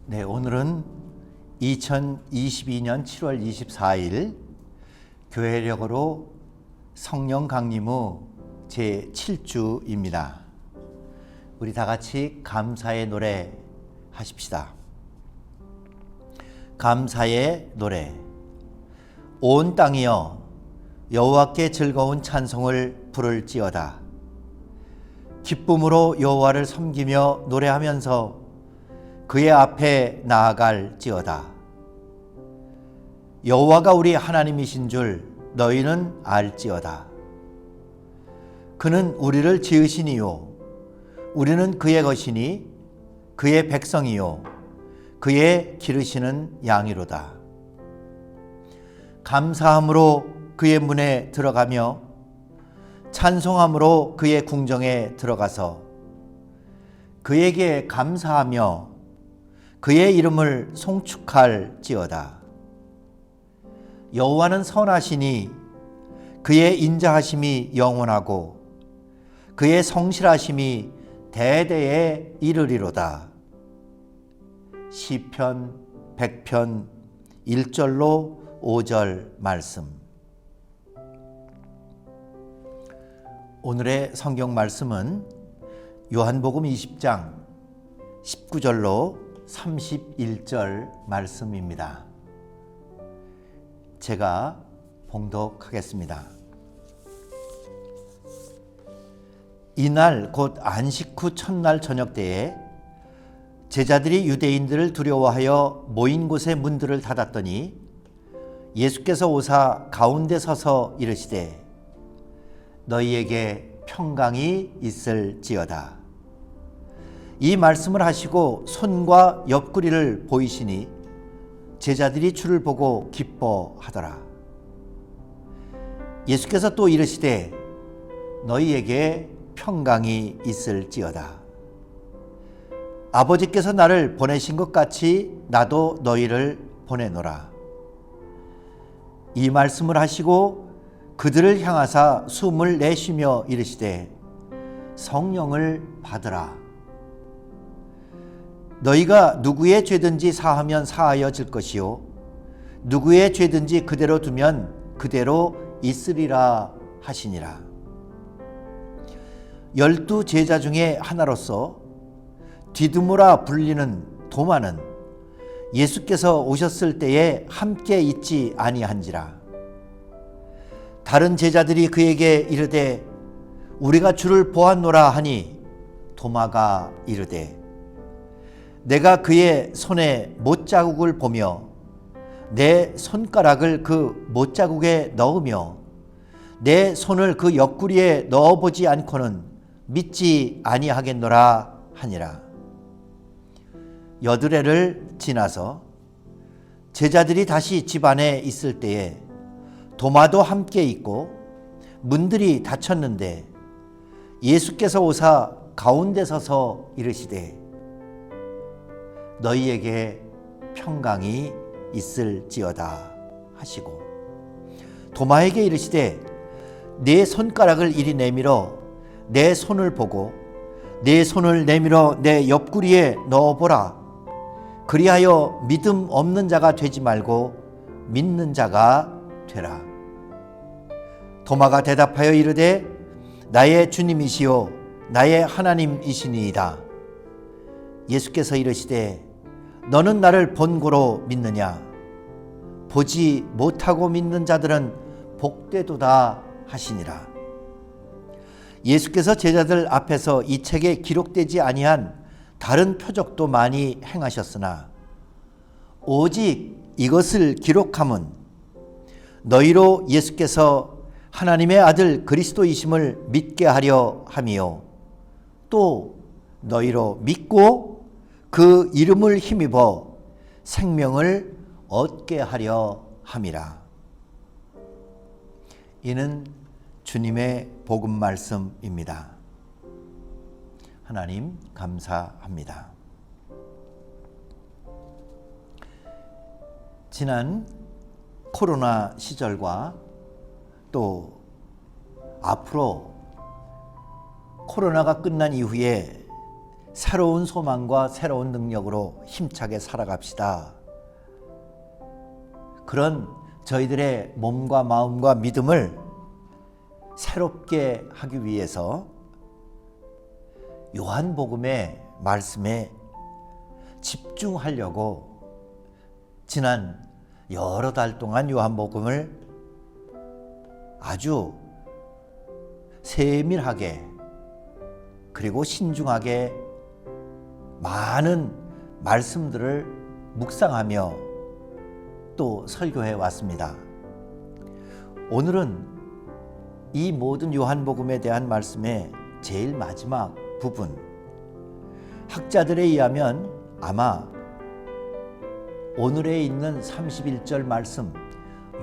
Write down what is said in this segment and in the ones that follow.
네, 오늘은 2022년 7월 24일 교회력으로 성령 강림 후 제7주입니다. 우리 다 같이 감사의 노래 하십시다. 감사의 노래. 온 땅이여 여호와께 즐거운 찬송을 부를지어다. 기쁨으로 여호와를 섬기며 노래하면서 그의 앞에 나아갈지어다. 여호와가 우리 하나님이신 줄 너희는 알지어다. 그는 우리를 지으시니요 우리는 그의 것이니 그의 백성이요 그의 기르시는 양이로다. 감사함으로 그의 문에 들어가며 찬송함으로 그의 궁정에 들어가서 그에게 감사하며 그의 이름을 송축할지어다. 여호와는 선하시니 그의 인자하심이 영원하고 그의 성실하심이 대대에 이르리로다. 시편 100편 1절로 5절 말씀. 오늘의 성경 말씀은 요한복음 20장 19절로 31절 말씀입니다. 제가 봉독하겠습니다. 이날 곧 안식 후 첫날 저녁 때에 제자들이 유대인들을 두려워하여 모인 곳의 문들을 닫았더니 예수께서 오사 가운데 서서 이르시되 너희에게 평강이 있을지어다. 이 말씀을 하시고 손과 옆구리를 보이시니 제자들이 주를 보고 기뻐하더라. 예수께서 또 이르시되 너희에게 평강이 있을지어다. 아버지께서 나를 보내신 것 같이 나도 너희를 보내노라. 이 말씀을 하시고 그들을 향하사 숨을 내쉬며 이르시되 성령을 받으라. 너희가 누구의 죄든지 사하면 사하여질 것이요 누구의 죄든지 그대로 두면 그대로 있으리라 하시니라. 12 제자 중에 하나로서 디두모라 불리는 도마는 예수께서 오셨을 때에 함께 있지 아니한지라. 다른 제자들이 그에게 이르되 우리가 주를 보았노라 하니 도마가 이르되 내가 그의 손에 못자국을 보며 내 손가락을 그 못자국에 넣으며 내 손을 그 옆구리에 넣어보지 않고는 믿지 아니하겠노라 하니라. 여드레를 지나서 제자들이 다시 집 안에 있을 때에 도마도 함께 있고 문들이 닫혔는데 예수께서 오사 가운데 서서 이르시되 너희에게 평강이 있을지어다 하시고 도마에게 이르시되 네 손가락을 이리 내밀어 내 손을 보고 네 손을 내밀어 내 옆구리에 넣어보라. 그리하여 믿음 없는 자가 되지 말고 믿는 자가 되라. 도마가 대답하여 이르되 나의 주님이시요 나의 하나님이시니이다. 예수께서 이르시되 너는 나를 본고로 믿느냐? 보지 못하고 믿는 자들은 복되도다 하시니라. 예수께서 제자들 앞에서 이 책에 기록되지 아니한 다른 표적도 많이 행하셨으나 오직 이것을 기록함은 너희로 예수께서 하나님의 아들 그리스도이심을 믿게 하려 함이요 또 너희로 믿고 그 이름을 힘입어 생명을 얻게 하려 함이라. 이는 주님의 복음 말씀입니다. 하나님 감사합니다. 지난 코로나 시절과 또 앞으로 코로나가 끝난 이후에 새로운 소망과 새로운 능력으로 힘차게 살아갑시다. 그런 저희들의 몸과 마음과 믿음을 새롭게 하기 위해서 요한복음의 말씀에 집중하려고 지난 여러 달 동안 요한복음을 아주 세밀하게 그리고 신중하게 많은 말씀들을 묵상하며 또 설교해 왔습니다. 오늘은 이 모든 요한복음에 대한 말씀의 제일 마지막 부분, 학자들에 의하면 아마 오늘에 있는 31절 말씀,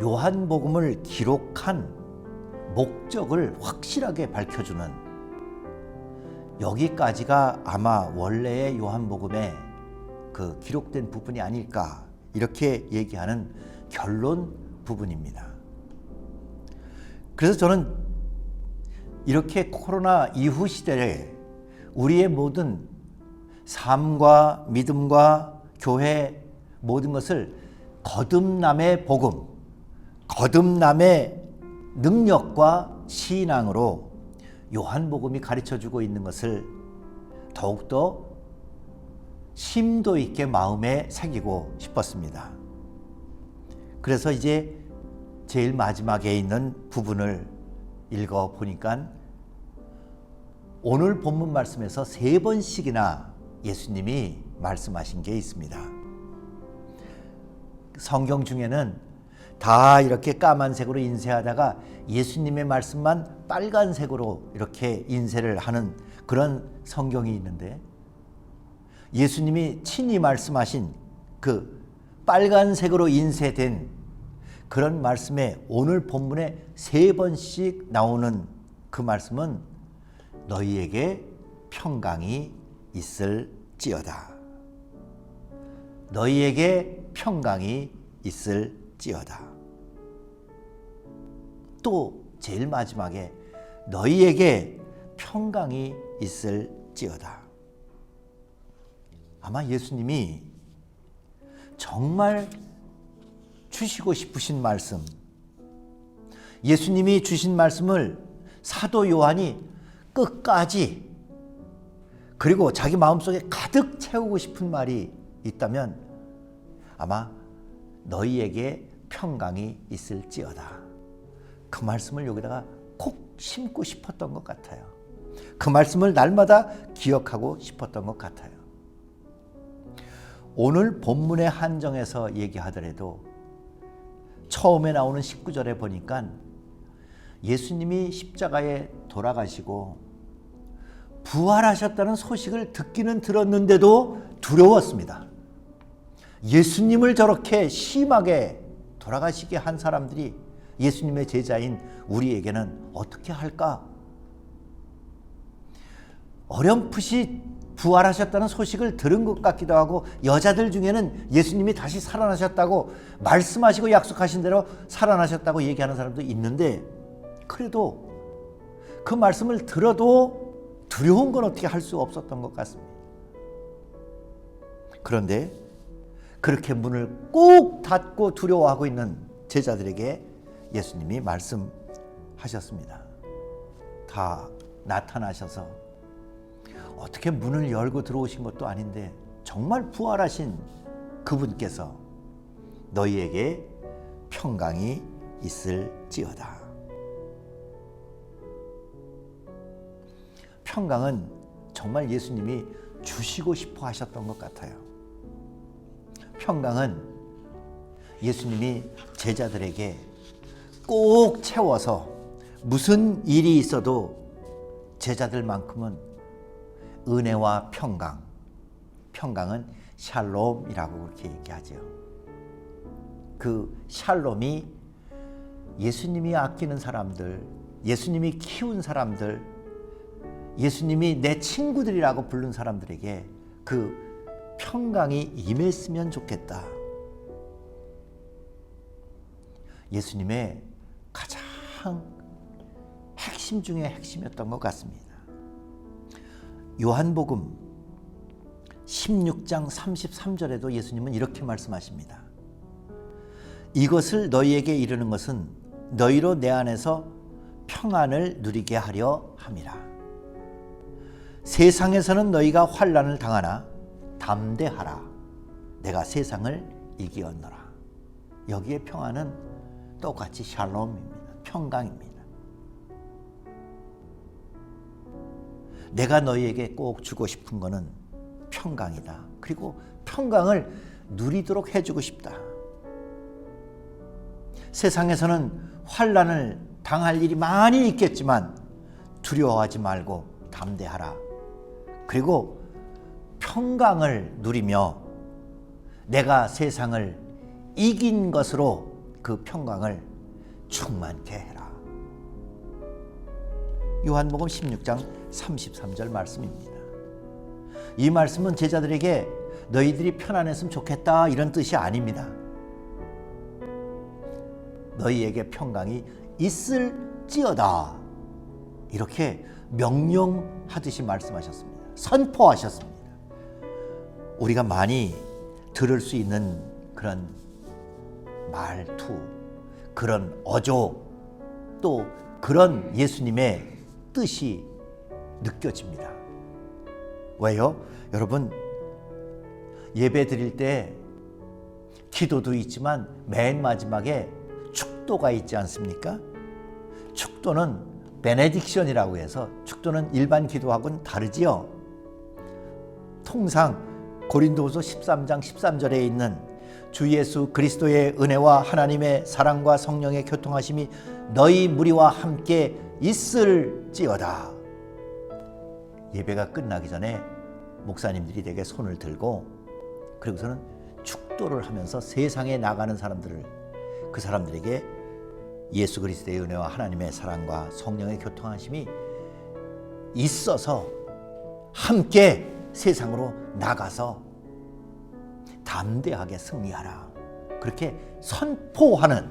요한복음을 기록한 목적을 확실하게 밝혀주는, 여기까지가 아마 원래의 요한복음의 그 기록된 부분이 아닐까, 이렇게 얘기하는 결론 부분입니다. 그래서 저는 이렇게 코로나 이후 시대에 우리의 모든 삶과 믿음과 교회 모든 것을 거듭남의 복음, 거듭남의 능력과 신앙으로 요한복음이 가르쳐주고 있는 것을 더욱더 심도 있게 마음에 새기고 싶었습니다. 그래서 이제 제일 마지막에 있는 부분을 읽어보니까 오늘 본문 말씀에서 3번씩이나 예수님이 말씀하신 게 있습니다. 성경 중에는 다 이렇게 까만색으로 인쇄하다가 예수님의 말씀만 빨간색으로 이렇게 인쇄를 하는 그런 성경이 있는데, 예수님이 친히 말씀하신 그 빨간색으로 인쇄된 그런 말씀에 오늘 본문에 3번씩 나오는 그 말씀은 너희에게 평강이 있을지어다. 너희에게 평강이 있을지어다. 또 제일 마지막에 너희에게 평강이 있을지어다. 아마 예수님이 정말 주시고 싶으신 말씀, 예수님이 주신 말씀을 사도 요한이 끝까지 그리고 자기 마음속에 가득 채우고 싶은 말이 있다면 아마 너희에게 평강이 있을지어다. 그 말씀을 여기다가 콕 심고 싶었던 것 같아요. 그 말씀을 날마다 기억하고 싶었던 것 같아요. 오늘 본문의 한정에서 얘기하더라도 처음에 나오는 19절에 보니까 예수님이 십자가에 돌아가시고 부활하셨다는 소식을 듣기는 들었는데도 두려웠습니다. 예수님을 저렇게 심하게 돌아가시게 한 사람들이 예수님의 제자인 우리에게는 어떻게 할까? 어렴풋이 부활하셨다는 소식을 들은 것 같기도 하고, 여자들 중에는 예수님이 다시 살아나셨다고 말씀하시고 약속하신 대로 살아나셨다고 얘기하는 사람도 있는데, 그래도 그 말씀을 들어도 두려운 건 어떻게 할 수 없었던 것 같습니다. 그런데 그렇게 문을 꼭 닫고 두려워하고 있는 제자들에게 예수님이 말씀하셨습니다. 다 나타나셔서 어떻게 문을 열고 들어오신 것도 아닌데 정말 부활하신 그분께서 너희에게 평강이 있을지어다. 평강은 정말 예수님이 주시고 싶어 하셨던 것 같아요. 평강은 예수님이 제자들에게 꼭 채워서 무슨 일이 있어도 제자들만큼은 은혜와 평강, 평강은 샬롬이라고 그렇게 얘기하죠. 그 샬롬이 예수님이 아끼는 사람들, 예수님이 키운 사람들, 예수님이 내 친구들이라고 부른 사람들에게 그 평강이 임했으면 좋겠다. 예수님의 가장 핵심 중에 핵심이었던 것 같습니다. 요한복음 16장 33절에도 예수님은 이렇게 말씀하십니다. 이것을 너희에게 이르는 것은 너희로 내 안에서 평안을 누리게 하려 함이라. 세상에서는 너희가 환난을 당하나 담대하라. 내가 세상을 이기었노라. 여기에 평안은 똑같이 샬롬입니다. 평강입니다. 내가 너희에게 꼭 주고 싶은 것은 평강이다. 그리고 평강을 누리도록 해주고 싶다. 세상에서는 환난을 당할 일이 많이 있겠지만 두려워하지 말고 담대하라. 그리고 평강을 누리며 내가 세상을 이긴 것으로 그 평강을 충만케 해라. 요한복음 16장 33절 말씀입니다. 이 말씀은 제자들에게 너희들이 편안했으면 좋겠다 이런 뜻이 아닙니다. 너희에게 평강이 있을지어다 이렇게 명령하듯이 말씀하셨습니다. 선포하셨습니다. 우리가 많이 들을 수 있는 그런 말투, 그런 어조, 또 그런 예수님의 뜻이 느껴집니다. 왜요? 여러분, 예배 드릴 때 기도도 있지만 맨 마지막에 축도가 있지 않습니까? 축도는 베네딕션이라고 해서 축도는 일반 기도하고는 다르지요. 통상 고린도후서 13장 13절에 있는 주 예수 그리스도의 은혜와 하나님의 사랑과 성령의 교통하심이 너희 무리와 함께 있을지어다. 예배가 끝나기 전에 목사님들이 대개 손을 들고 그리고서는 축도를 하면서 세상에 나가는 사람들을 그 사람들에게 예수 그리스도의 은혜와 하나님의 사랑과 성령의 교통하심이 있어서 함께 세상으로 나가서 담대하게 승리하라. 그렇게 선포하는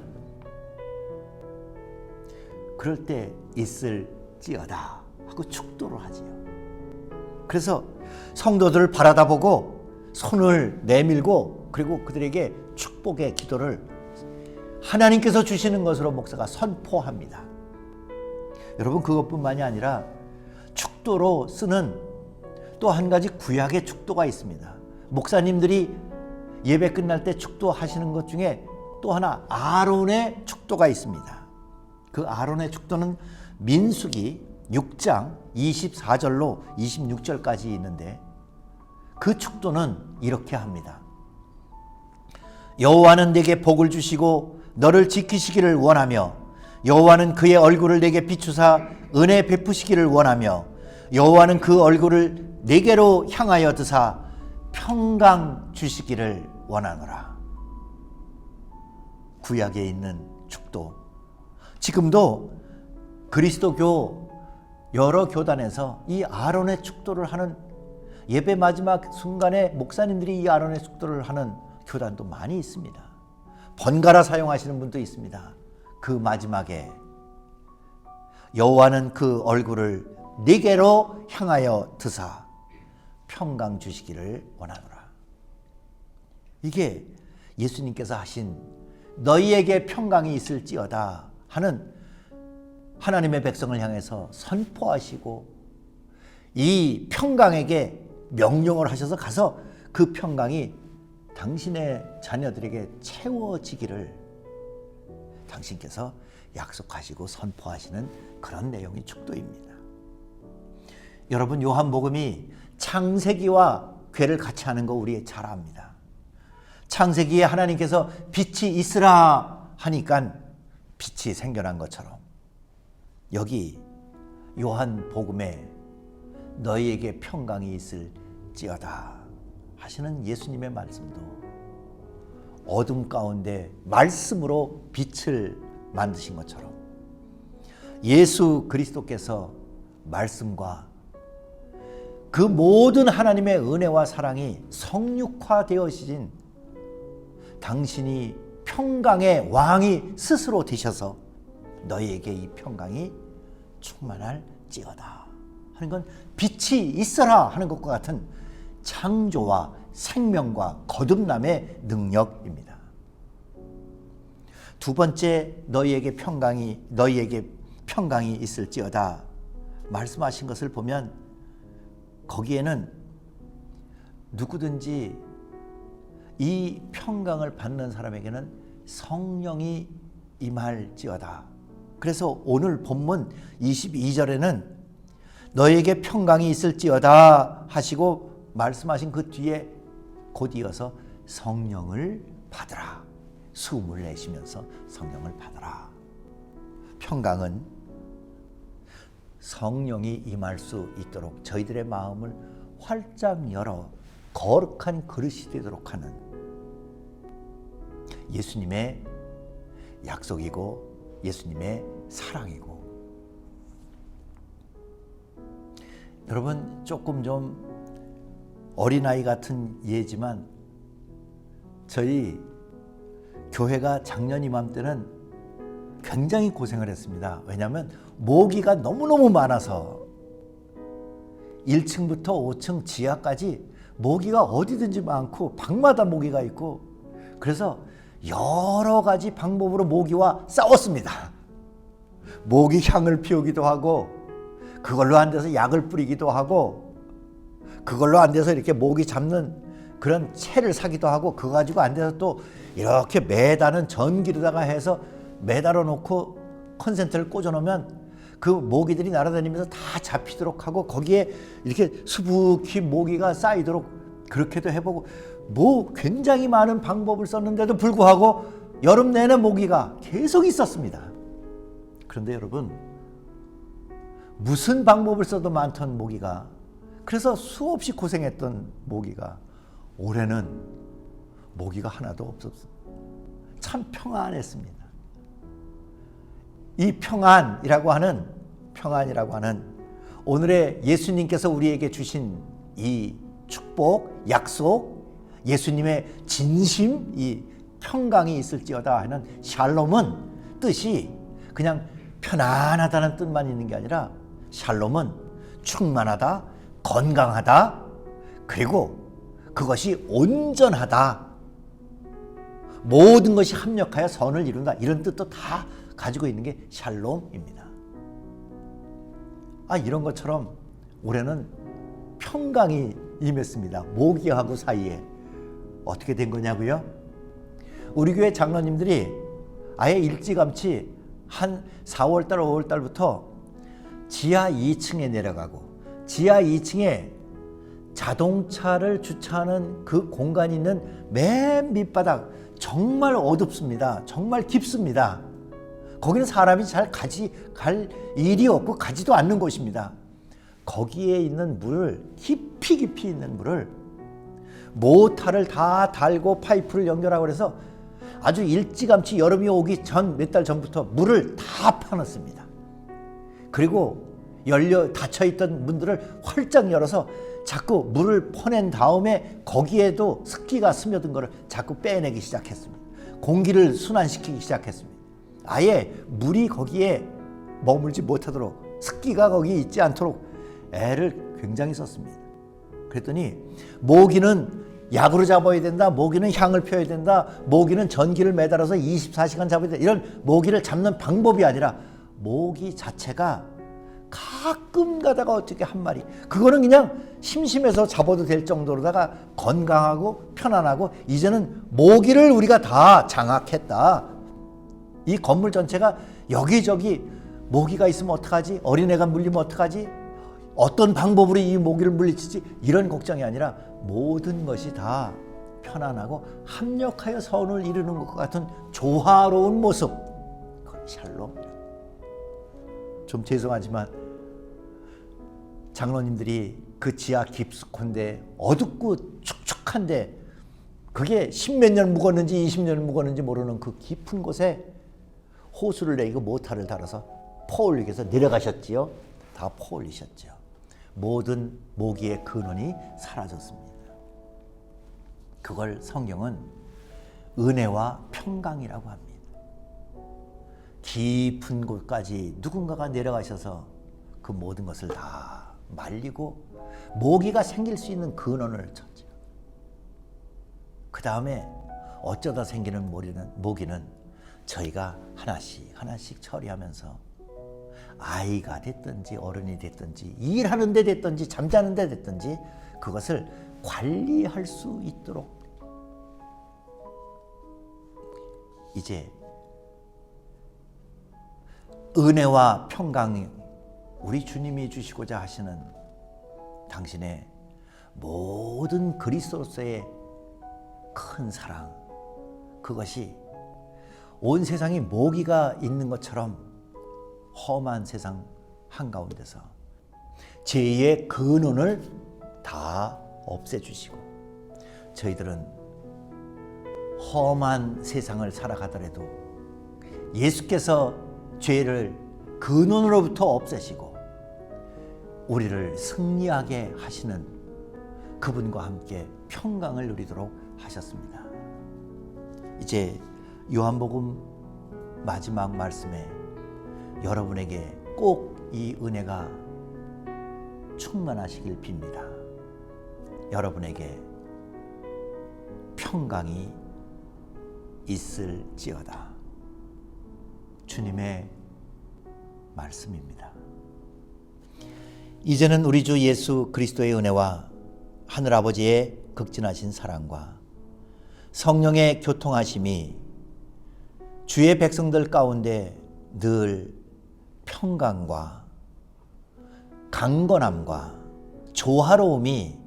그럴 때 있을지어다 하고 축도를 하지요. 그래서 성도들을 바라다보고 손을 내밀고 그리고 그들에게 축복의 기도를 하나님께서 주시는 것으로 목사가 선포합니다. 여러분, 그것뿐만이 아니라 축도로 쓰는 또 한 가지 구약의 축도가 있습니다. 목사님들이 예배 끝날 때 축도하시는 것 중에 또 하나 아론의 축도가 있습니다. 그 아론의 축도는 민수기 6장 24절로 26절까지 있는데 그 축도는 이렇게 합니다. 여호와는 내게 복을 주시고 너를 지키시기를 원하며 여호와는 그의 얼굴을 내게 비추사 은혜 베푸시기를 원하며 여호와는 그 얼굴을 내게로 향하여 드사 평강 주시기를 원하노라. 구약에 있는 축도, 지금도 그리스도교 여러 교단에서 이 아론의 축도를 하는, 예배 마지막 순간에 목사님들이 이 아론의 축도를 하는 교단도 많이 있습니다. 번갈아 사용하시는 분도 있습니다. 그 마지막에 여호와는 그 얼굴을 네게로 향하여 드사 평강 주시기를 원하노라. 이게 예수님께서 하신 너희에게 평강이 있을지어다 하는 하나님의 백성을 향해서 선포하시고 이 평강에게 명령을 하셔서 가서 그 평강이 당신의 자녀들에게 채워지기를 당신께서 약속하시고 선포하시는 그런 내용의 축도입니다. 여러분, 요한복음이 창세기와 궤를 같이 하는 거 우리 잘 압니다. 창세기에 하나님께서 빛이 있으라 하니까 빛이 생겨난 것처럼 여기 요한복음에 너희에게 평강이 있을지어다 하시는 예수님의 말씀도 어둠 가운데 말씀으로 빛을 만드신 것처럼 예수 그리스도께서 말씀과 그 모든 하나님의 은혜와 사랑이 성육화되어진 당신이 평강의 왕이 스스로 되셔서 너희에게 이 평강이 충만할지어다 하는 건 빛이 있어라 하는 것과 같은 창조와 생명과 거듭남의 능력입니다. 두 번째, 너희에게 평강이 있을지어다 말씀하신 것을 보면 거기에는 누구든지 이 평강을 받는 사람에게는 성령이 임할지어다. 그래서 오늘 본문 22절에는 너희에게 평강이 있을지어다 하시고 말씀하신 그 뒤에 곧 이어서 성령을 받으라. 숨을 내쉬면서 성령을 받으라. 평강은 성령이 임할 수 있도록 저희들의 마음을 활짝 열어 거룩한 그릇이 되도록 하는 예수님의 약속이고 예수님의 사랑이고, 여러분 조금 좀 어린아이 같은 예지만 저희 교회가 작년 이맘때는 굉장히 고생을 했습니다. 왜냐하면 모기가 너무너무 많아서 1층부터 5층 지하까지 모기가 어디든지 많고 방마다 모기가 있고, 그래서 여러 가지 방법으로 모기와 싸웠습니다. 모기 향을 피우기도 하고, 그걸로 안 돼서 약을 뿌리기도 하고, 그걸로 안 돼서 이렇게 모기 잡는 그런 채를 사기도 하고, 그거 가지고 안 돼서 또 이렇게 매다는 전기로다가 해서 매달아 놓고 컨센트를 꽂아 놓으면 그 모기들이 날아다니면서 다 잡히도록 하고, 거기에 이렇게 수북히 모기가 쌓이도록 그렇게도 해보고, 뭐 굉장히 많은 방법을 썼는데도 불구하고 여름 내내 모기가 계속 있었습니다. 그런데 여러분, 무슨 방법을 써도 많던 모기가, 그래서 수없이 고생했던 모기가 올해는 모기가 하나도 없었습니다. 참 평안했습니다. 이 평안이라고 하는 오늘의 예수님께서 우리에게 주신 이 축복, 약속, 예수님의 진심, 이 평강이 있을지어다 하는 샬롬은 뜻이 그냥 편안하다는 뜻만 있는 게 아니라, 샬롬은 충만하다, 건강하다, 그리고 그것이 온전하다, 모든 것이 합력하여 선을 이룬다, 이런 뜻도 다 가지고 있는 게 샬롬입니다. 이런 것처럼 올해는 평강이 임했습니다. 모기하고 사이에. 어떻게 된 거냐고요? 우리 교회 장로님들이 아예 일찌감치 한 4월달, 5월달부터 지하 2층에 내려가고, 지하 2층에 자동차를 주차하는 그 공간이 있는 맨 밑바닥, 정말 어둡습니다. 정말 깊습니다. 거기는 사람이 잘 갈 일이 없고 가지도 않는 곳입니다. 거기에 있는 물을, 깊이 있는 물을 모터를 다 달고 파이프를 연결하고 그래서 아주 일찌감치 여름이 오기 전 몇 달 전부터 물을 다 파놨습니다. 그리고 닫혀있던 문들을 활짝 열어서 자꾸 물을 퍼낸 다음에 거기에도 습기가 스며든 거를 자꾸 빼내기 시작했습니다. 공기를 순환시키기 시작했습니다. 아예 물이 거기에 머물지 못하도록, 습기가 거기 있지 않도록 애를 굉장히 썼습니다. 그랬더니 모기는 약으로 잡아야 된다, 모기는 향을 펴야 된다, 모기는 전기를 매달아서 24시간 잡아야 된다, 이런 모기를 잡는 방법이 아니라 모기 자체가 가끔 가다가 어떻게 한 마리, 그거는 그냥 심심해서 잡아도 될 정도로다가 건강하고 편안하고, 이제는 모기를 우리가 다 장악했다. 이 건물 전체가 여기저기 모기가 있으면 어떡하지? 어린애가 물리면 어떡하지? 어떤 방법으로 이 모기를 물리치지? 이런 걱정이 아니라 모든 것이 다 편안하고 합력하여 선을 이루는 것 같은 조화로운 모습, 그건 샬롬. 좀 죄송하지만 장로님들이 그 지하 깊숙한데, 어둡고 축축한데, 그게 10몇 년 묵었는지 20년 묵었는지 모르는 그 깊은 곳에 호수를 내고 모터를 달아서 퍼올리기 위해서 내려가셨지요. 다 퍼올리셨죠. 모든 모기의 근원이 사라졌습니다. 그걸 성경은 은혜와 평강이라고 합니다. 깊은 곳까지 누군가가 내려가셔서 그 모든 것을 다 말리고 모기가 생길 수 있는 근원을 찾죠. 그 다음에 어쩌다 생기는 모기는 저희가 하나씩 처리하면서 아이가 됐든지 어른이 됐든지 일하는 데 됐든지 잠자는 데 됐든지 그것을 관리할 수 있도록 이제 은혜와 평강이 우리 주님이 주시고자 하시는 당신의 모든 그리스도로서의 큰 사랑, 그것이 온 세상에 모기가 있는 것처럼 험한 세상 한가운데서 죄의 근원을 다 없애주시고 저희들은 험한 세상을 살아가더라도 예수께서 죄를 근원으로부터 없애시고 우리를 승리하게 하시는 그분과 함께 평강을 누리도록 하셨습니다. 이제 요한복음 마지막 말씀에 여러분에게 꼭 이 은혜가 충만하시길 빕니다. 여러분에게 평강이 있을지어다. 주님의 말씀입니다. 이제는 우리 주 예수 그리스도의 은혜와 하늘아버지의 극진하신 사랑과 성령의 교통하심이 주의 백성들 가운데 늘 평강과 강건함과 조화로움이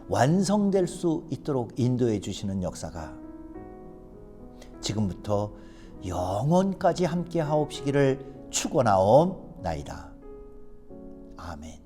완성될 수 있도록 인도해 주시는 역사가 지금부터 영원까지 함께 하옵시기를 축원하옵나이다. 아멘.